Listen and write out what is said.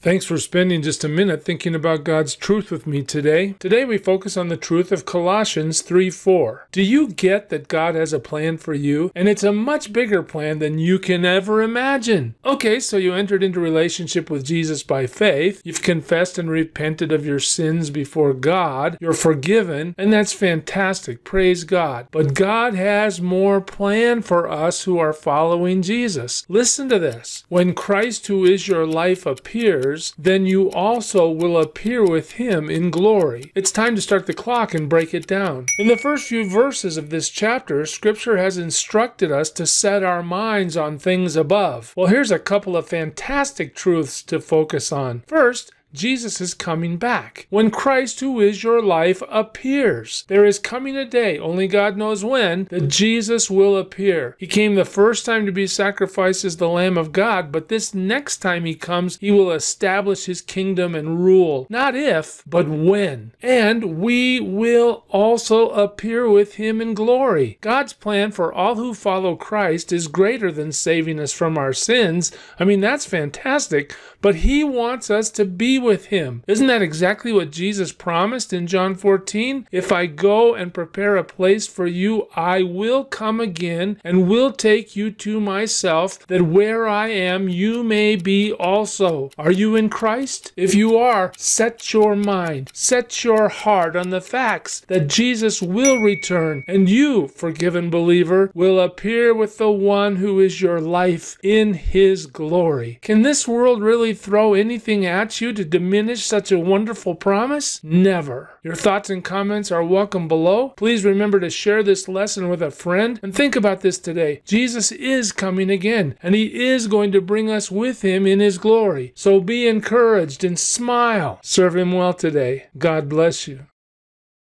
Thanks for spending just a minute thinking about God's truth with me today. Today we focus on the truth of Colossians 3:4. Do you get that God has a plan for you? And it's a much bigger plan than you can ever imagine. Okay, so you entered into relationship with Jesus by faith. You've confessed and repented of your sins before God. You're forgiven, and that's fantastic. Praise God. But God has more plan for us who are following Jesus. Listen to this. When Christ, who is your life, appears, then you also will appear with him in glory. It's time to start the clock and break it down. In the first few verses of this chapter, Scripture has instructed us to set our minds on things above. Well, here's a couple of fantastic truths to focus on. First, Jesus is coming back. When Christ, who is your life, appears. There is coming a day, only God knows when, that Jesus will appear. He came the first time to be sacrificed as the Lamb of God, but this next time he comes, he will establish his kingdom and rule. Not if, but when. And we will also appear with him in glory. God's plan for all who follow Christ is greater than saving us from our sins. I mean, that's fantastic, but he wants us to be with him. Isn't that exactly what Jesus promised in John 14? If I go and prepare a place for you, I will come again and will take you to myself, that where I am, you may be also. Are you in Christ? If you are, set your mind, set your heart on the facts that Jesus will return, and you, forgiven believer, will appear with the one who is your life in his glory. Can this world really throw anything at you to diminish such a wonderful promise? Never. Your thoughts and comments are welcome below. Please remember to share this lesson with a friend, and think about this today. Jesus is coming again, and he is going to bring us with him in his glory. So be encouraged and smile. Serve him well today. God bless you.